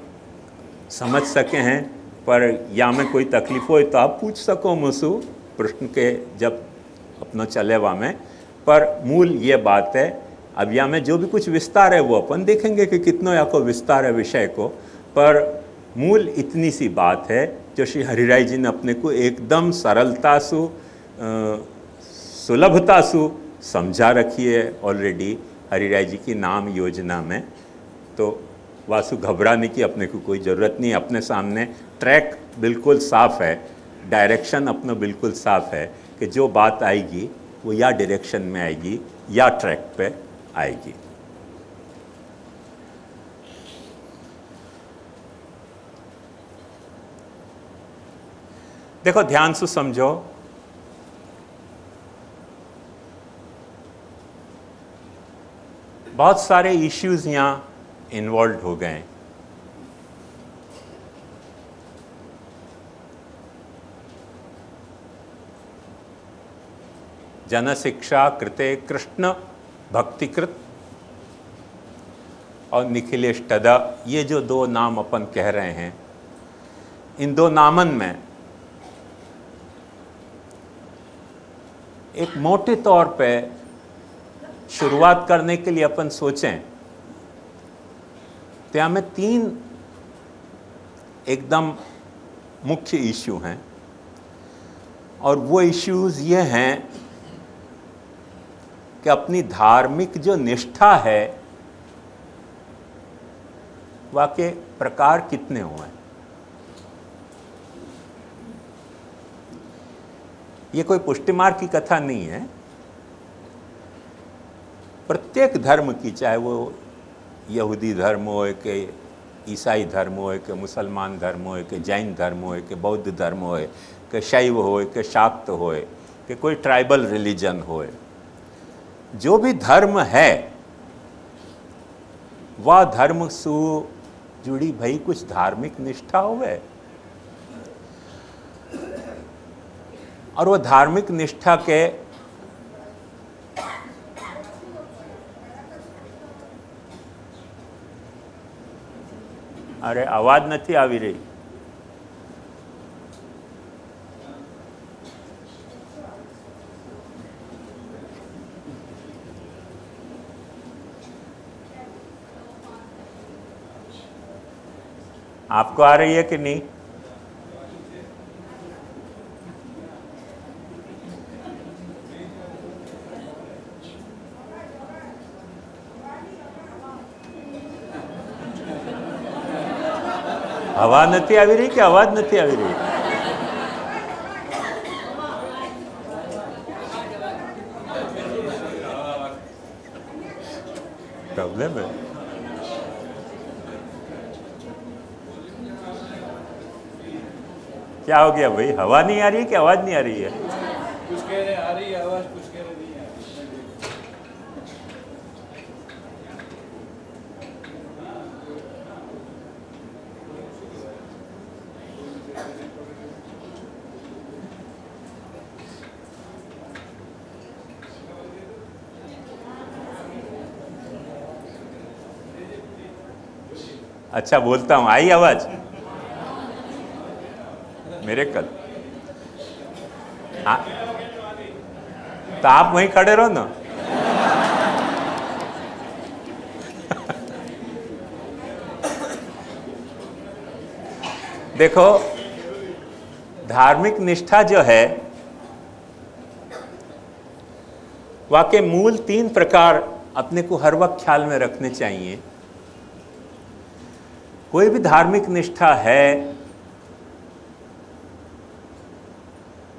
समझ सके हैं। पर या में कोई तकलीफ हो तो आप पूछ सको मुझसे प्रश्न के जब अपना चलेवा में, पर मूल ये बात है। अब या में जो भी कुछ विस्तार है वो अपन देखेंगे कि कितना या को विस्तार है विषय को, पर मूल इतनी सी बात है जो श्री हरिराय जी ने अपने को एकदम सरलता सु सुलभता सु समझा रखी है ऑलरेडी हरिराय जी की नाम योजना में। तो वासु घबराने की अपने को कोई ज़रूरत नहीं। अपने सामने ट्रैक बिल्कुल साफ़ है, डायरेक्शन अपना बिल्कुल साफ़ है कि जो बात आएगी वो या डायरेक्शन में आएगी या ट्रैक पे आएगी। देखो ध्यान से समझो, बहुत सारे इश्यूज यहाँ इन्वॉल्व हो गए। जन शिक्षा कृते कृष्ण भक्तिकृत और निखिलेश टदा, ये जो दो नाम अपन कह रहे हैं, इन दो नामन में एक मोटे तौर पे शुरुआत करने के लिए अपन सोचें तो यहाँ में 3 एकदम मुख्य इश्यू हैं, और वो इश्यूज ये हैं कि अपनी धार्मिक जो निष्ठा है वाके प्रकार कितने हुए हैं। ये कोई पुष्टिमार की कथा नहीं है। प्रत्येक धर्म की, चाहे वो यहूदी धर्म हो कि ईसाई धर्म हो कि मुसलमान धर्म हो कि जैन धर्म हो कि बौद्ध धर्म हो कि शैव हो कि शाक्त हो कि कोई ट्राइबल रिलीजन हो, जो भी धर्म है वह धर्म से जुड़ी भाई कुछ धार्मिक निष्ठा होवे, और वो धार्मिक निष्ठा के अरे आवाज नहीं आवी रही। आपको आ रही है कि नहीं? हवा नहीं आवी रही कि आवाज नहीं आवी रही? प्रॉब्लम है। क्या हो गया भाई? हवा नहीं आ रही है कि आवाज नहीं आ रही है? कुछ कह रहे आ रही है आवाज, कुछ कह रहे नहीं आ रही। अच्छा बोलता हूं, आई आवाज मेरे कल? तो आप वहीं खड़े रहो ना। देखो, धार्मिक निष्ठा जो है वाके मूल 3 प्रकार अपने को हर वक्त ख्याल में रखने चाहिए। कोई भी धार्मिक निष्ठा है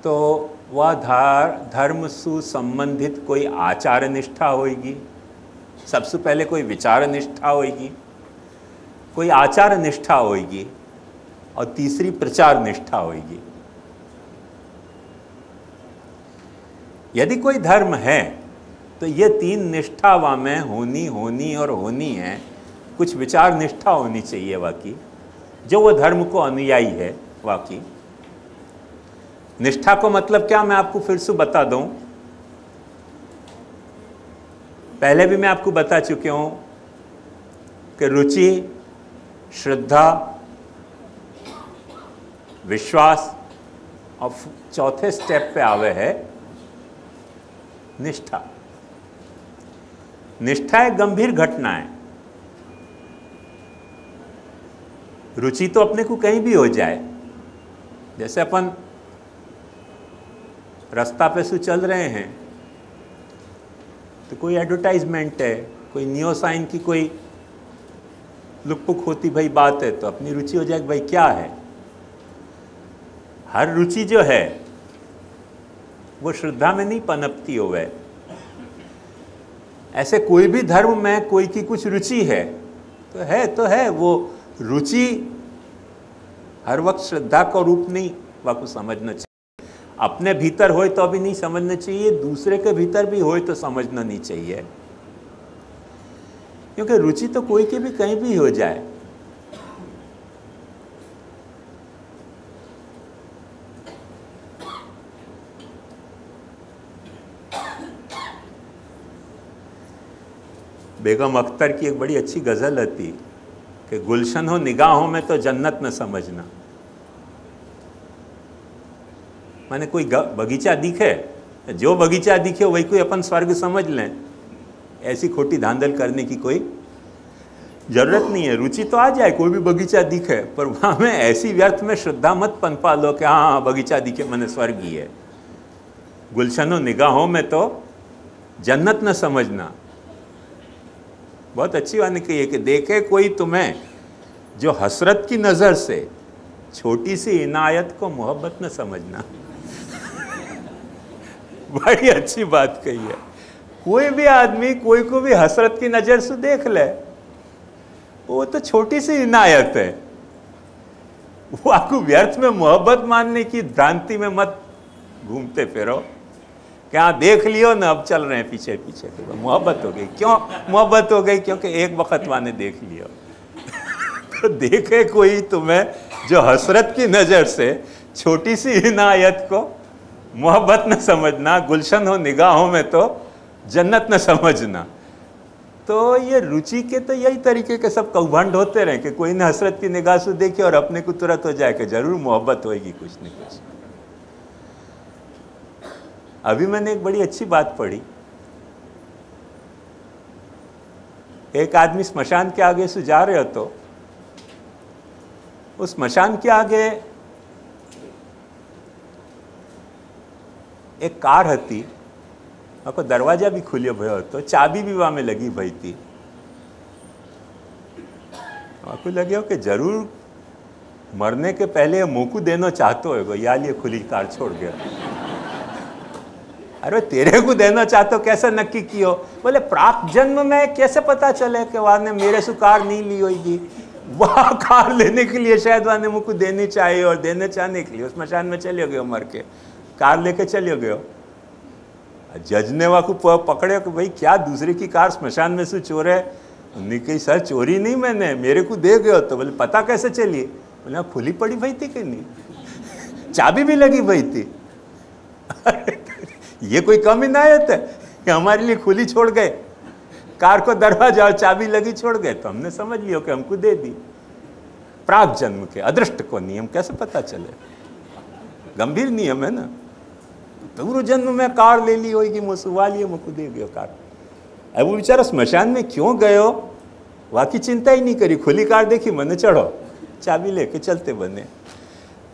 तो वह धर्म से संबंधित कोई आचार निष्ठा होगी, सबसे पहले कोई विचार निष्ठा होगी, कोई आचार निष्ठा होगी, और तीसरी प्रचार निष्ठा होगी। यदि कोई धर्म है तो ये 3 निष्ठा वहाँ में होनी और होनी है। कुछ विचार निष्ठा होनी चाहिए वाकी, जो वो धर्म को अनुयायी है वाकी। निष्ठा को मतलब क्या, मैं आपको फिर से बता दूं। पहले भी मैं आपको बता चुके हूं कि रुचि, श्रद्धा, विश्वास और चौथे स्टेप पे आवे है निष्ठा। निष्ठा एक गंभीर घटना है। रुचि तो अपने को कहीं भी हो जाए, जैसे अपन रास्ता पे से चल रहे हैं तो कोई एडवर्टाइजमेंट है, कोई नियो साइन की कोई लुकपुक होती भाई बात है, तो अपनी रुचि हो जाए भाई क्या है। हर रुचि जो है वो श्रद्धा में नहीं पनपती हो वह। ऐसे कोई भी धर्म में कोई की कुछ रुचि है तो है वो रुचि हर वक्त श्रद्धा का रूप नहीं, वाको समझना चाहिए। अपने भीतर होए तो अभी नहीं समझना चाहिए, दूसरे के भीतर भी होए तो समझना नहीं चाहिए, क्योंकि रुचि तो कोई की भी कहीं भी हो जाए। बेगम अख्तर की एक बड़ी अच्छी गज़ल थी कि गुलशन हो निगाहों में तो जन्नत न समझना। माने कोई बगीचा दिखे, जो बगीचा दिखे वही कोई अपन स्वर्ग समझ लें, ऐसी खोटी धांधल करने की कोई जरूरत नहीं है। रुचि तो आ जाए, कोई भी बगीचा दिखे, पर वहाँ में ऐसी व्यर्थ में श्रद्धा मत पनपा लो कि हाँ हाँ बगीचा दिखे मैंने स्वर्ग ही है। गुलशनो निगाहों में तो जन्नत न समझना। बहुत अच्छी बात कही है कि देखे कोई तुम्हें जो हसरत की नज़र से, छोटी सी इनायत को मोहब्बत न समझना। बड़ी अच्छी बात कही है। कोई भी आदमी कोई को भी हसरत की नज़र से देख ले, वो तो छोटी सी इनायत है। वो आपको व्यर्थ में मोहब्बत मानने की भ्रांति में मत घूमते फिरो कि हाँ देख लियो ना, अब चल रहे हैं पीछे पीछे। तो मोहब्बत हो गई। क्यों मोहब्बत हो गई? क्योंकि एक वक्त वाने देख लियो। तो देखे कोई तुम्हें जो हसरत की नज़र से, छोटी सी इनायत को मोहब्बत न समझना। गुलशन हो निगाहों में तो जन्नत न समझना। तो ये रुचि के तो यही तरीके के सब कौभंड होते रहे कि कोई ने हसरत की निगाह से देखे और अपने को तुरंत हो जाए कि जरूर मोहब्बत होएगी कुछ न कुछ। अभी मैंने एक बड़ी अच्छी बात पढ़ी। एक आदमी स्मशान के आगे से जा रहे हो तो उस स्मशान के आगे एक कार हती, आपको दरवाजा भी खुलियो भयो तो चाबी भी वहाँ में लगी भई थी। आपको लगे हो कि जरूर मरने के पहले मुँह देना चाहतो है, या लिए खुली कार छोड़ गया। अरे तेरे को देना चाहते हो, कैसे नक्की कियो? बोले प्राप्त जन्म में कैसे पता चले कि वहाँ ने मेरे से कार नहीं ली होगी। वह कार लेने के लिए शायद वहाँ ने मुझको देनी चाहिए, और देने चाहने के लिए उस स्मशान में चले गए, मर के कार लेके चले गए। जज ने वहाँ को पकड़े कि भाई क्या दूसरे की कार स्मशान में से चोरे? उन्होंने कही सर चोरी नहीं मैंने, मेरे को दे गए। तो बोले पता कैसे चली? बोले खुली पड़ी भाई थी कि नहीं, चाबी भी लगी भाई थी। ये कोई कम इनायत है कि हमारे लिए खुली छोड़ गए कार को, दरवाजा और चाबी लगी छोड़ गए? तो हमने समझ लिया कि हमको दे दी। प्राप्त जन्म के अदृष्ट को नियम कैसे पता चले? गंभीर नियम है ना। पूर्व जन्म में कार ले ली होगी, मुझसे लिए मुझको दे गयो कार। अब वो बेचारा स्मशान में क्यों गयो वहाँ की चिंता ही नहीं करी, खुली कार देखी मैंने चढ़ो, चाबी लेके चलते बने।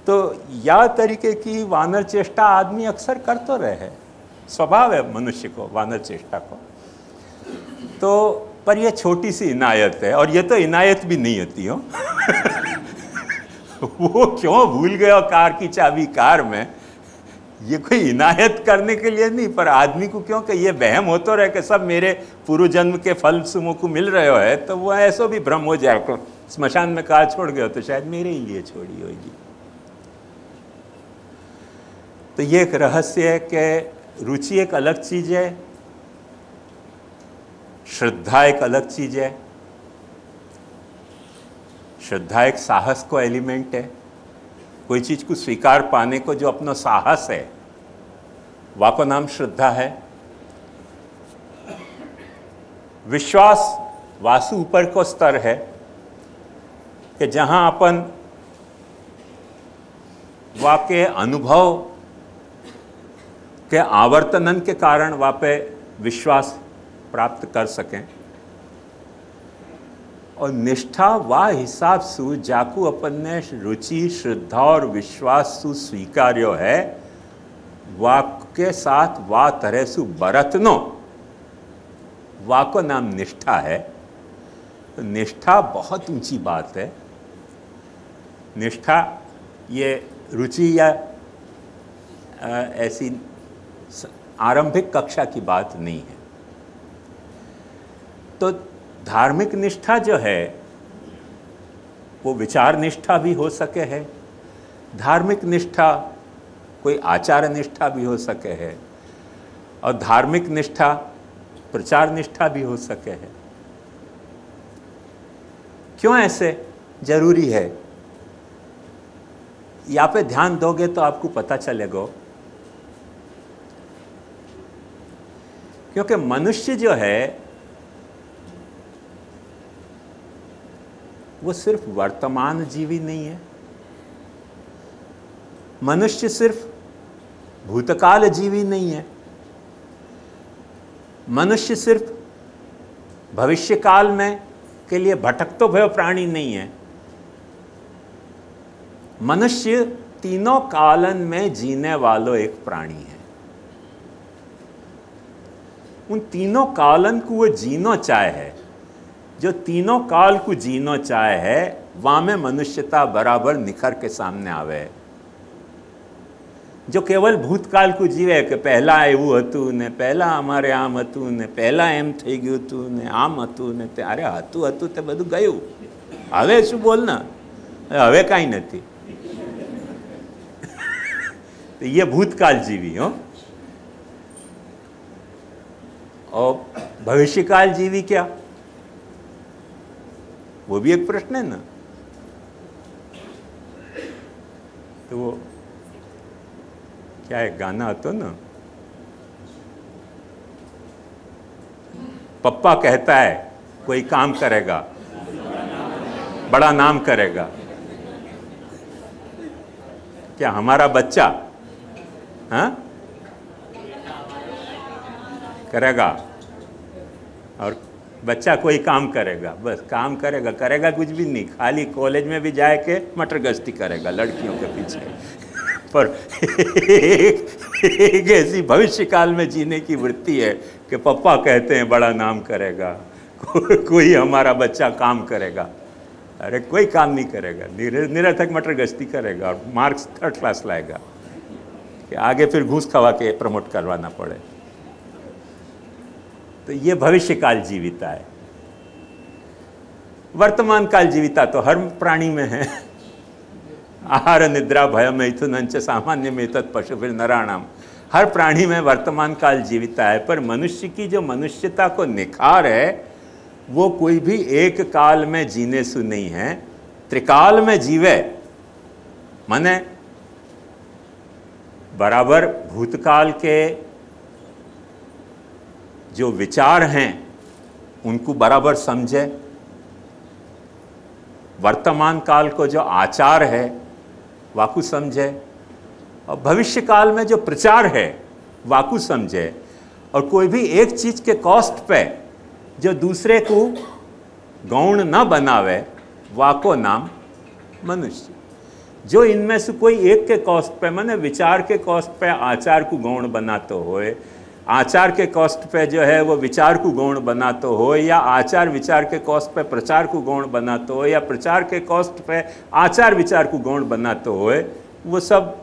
तो यह तरीके की वानर चेष्टा आदमी अक्सर कर तो रहे है, स्वभाव है मनुष्य को वानर चेष्टा को। तो पर यह छोटी सी इनायत है, और ये तो इनायत भी नहीं होती हो। वो क्यों भूल गया कार की चाबी कार में, ये कोई इनायत करने के लिए नहीं, पर आदमी को क्यों कि ये वहम होता रहे कि सब मेरे पूर्व जन्म के फल सुमों को मिल रहे है, तो वो ऐसा भी भ्रम हो जाए को स्मशान में कार छोड़ गया तो शायद मेरे ही लिए छोड़ी होगी। तो ये एक रहस्य है कि रुचि एक अलग चीज़ है, श्रद्धा एक अलग चीज़ है। श्रद्धा एक साहस को एलिमेंट है। कोई चीज़ को स्वीकार पाने को जो अपना साहस है, वह को नाम श्रद्धा है। विश्वास वासु ऊपर को स्तर है कि जहां अपन वाके अनुभव के आवर्तनन के कारण वहाँ पे विश्वास प्राप्त कर सकें। और निष्ठा वह हिसाब से जाकू अपन ने रुचि श्रद्धा और विश्वास सु स्वीकार्यो है, वा के साथ वा तरह सु बरतनो, वा को नाम निष्ठा है। तो निष्ठा बहुत ऊंची बात है। निष्ठा ये रुचि या ऐसी आरंभिक कक्षा की बात नहीं है। तो धार्मिक निष्ठा जो है वो विचार निष्ठा भी हो सके है, धार्मिक निष्ठा कोई आचार निष्ठा भी हो सके है, और धार्मिक निष्ठा प्रचार निष्ठा भी हो सके है। क्यों ऐसे जरूरी है? यहाँ पे ध्यान दोगे तो आपको पता चलेगा। क्योंकि मनुष्य जो है वो सिर्फ वर्तमान जीवी नहीं है। मनुष्य सिर्फ भूतकाल जीवी नहीं है। मनुष्य सिर्फ भविष्य काल में के लिए भटकते हुए प्राणी नहीं है। मनुष्य तीनों कालन में जीने वालों एक प्राणी है। उन तीनों कालन को वो जीनो चाहे है। जो तीनों काल को जीनो चाहे है वहां में मनुष्यता बराबर निखर के सामने आवे। जो केवल भूतकाल को जीवे कि पहला एवं हतु ने, पहला अमारे आम हतु ने, पहला एम थई गयुं हतु ने, आम हतु ने, अरे हतु हतु ते बधुं गयुं, हवे शुं बोलना, हवे काई नथी। तो ये भूतकाल जीवी हो। और भविष्यकाल जीवी क्या, वो भी एक प्रश्न है ना। तो वो क्या एक गाना હતો ना, पप्पा कहता है कोई काम करेगा बड़ा नाम करेगा। क्या हमारा बच्चा हाँ करेगा? और बच्चा कोई काम करेगा, बस काम करेगा, करेगा कुछ भी नहीं, खाली कॉलेज में भी जाए के मटर गश्ती करेगा लड़कियों के पीछे। पर एक ऐसी भविष्य काल में जीने की वृत्ति है कि पप्पा कहते हैं बड़ा नाम करेगा, कोई हमारा बच्चा काम करेगा। अरे कोई काम नहीं करेगा, निरर्थक मटर गश्ती करेगा और मार्क्स 3rd क्लास लाएगा कि आगे फिर घूस खवा के प्रमोट करवाना पड़े। तो ये भविष्य काल जीविता है। वर्तमान काल जीविता तो हर प्राणी में है। आहार निद्रा भय मैथुनंच सामान्य में तत् पशुभिर नराणाम, हर प्राणी में वर्तमान काल जीविता है। पर मनुष्य की जो मनुष्यता को निखार है वो कोई भी एक काल में जीने से नहीं है, त्रिकाल में जीवे। माने बराबर भूतकाल के जो विचार हैं उनको बराबर समझे, वर्तमान काल को जो आचार है वाकू समझे, और भविष्य काल में जो प्रचार है वाकू समझे। और कोई भी एक चीज के कॉस्ट पे जो दूसरे को गौण न बनावे वाको नाम मनुष्य। जो इनमें से कोई एक के कॉस्ट पे, माने विचार के कॉस्ट पे आचार को गौण बनाते होए, आचार के कॉस्ट पे जो है वो विचार को गौण बनाते हो, या आचार विचार के कॉस्ट पे प्रचार को गौण बनाते हो, या प्रचार के कॉस्ट पे आचार विचार को गौण बनाते हो, वो सब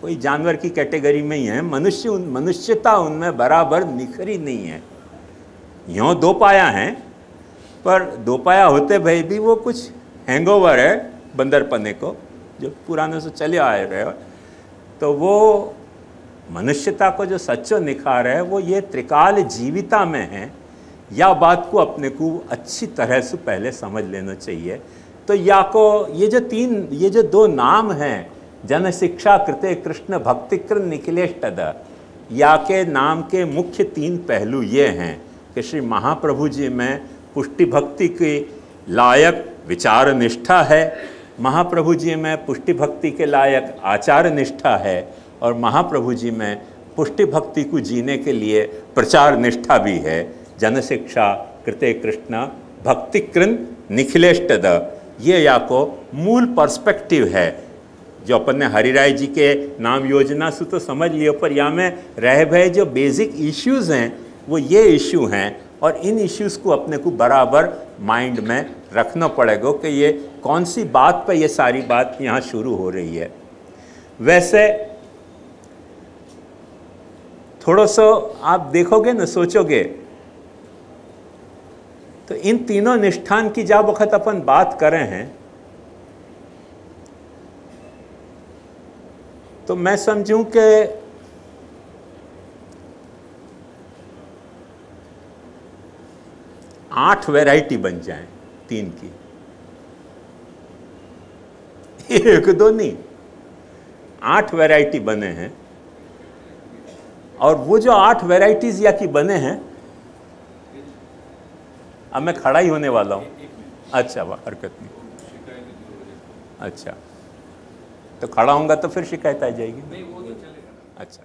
कोई जानवर की कैटेगरी में ही है। मनुष्यता उनमें बराबर निखरी नहीं है। यूँ दो पाया हैं, पर दो पाया होते भाई भी वो कुछ हैंगओवर है बंदरपने को जो पुराने से चले आए रहे। तो वो मनुष्यता को जो सच्चो निखार है वो ये त्रिकाल जीविता में है। या बात को अपने को अच्छी तरह से पहले समझ लेना चाहिए। तो या को ये जो दो नाम हैं, जन शिक्षा कृते कृष्ण भक्ति कृत निखिलेश तद, या के नाम के मुख्य 3 पहलू ये हैं कि श्री महाप्रभु जी में पुष्टि भक्ति के लायक विचार निष्ठा है, महाप्रभु जी में पुष्टि भक्ति के लायक आचार निष्ठा है, और महाप्रभु जी में पुष्टि भक्ति को जीने के लिए प्रचार निष्ठा भी है। जन शिक्षा कृते कृष्ण भक्ति कृत निखिलेश तद, ये या को मूल पर्सपेक्टिव है जो अपन ने हरिराय जी के नाम योजना से तो समझ लियो। पर यहाँ में रह भय जो बेसिक इश्यूज़ हैं वो ये इश्यू हैं, और इन इश्यूज़ को अपने को बराबर माइंड में रखना पड़ेगा कि ये कौन सी बात पर ये सारी बात यहाँ शुरू हो रही है। वैसे थोड़ा सा आप देखोगे ना, सोचोगे तो इन तीनों निष्ठान की जब वक्त अपन बात करें हैं तो मैं समझूं कि 8 वैरायटी बन जाएं 3 की, एक दो नहीं, 8 वैरायटी बने हैं। और वो जो 8 वैरायटीज या की बने हैं, अब मैं खड़ा ही होने वाला हूं। अच्छा वाह, हरकत नहीं। अच्छा, तो खड़ा होऊंगा तो फिर शिकायत आ जाएगी। नहीं वो तो चलेगा। अच्छा।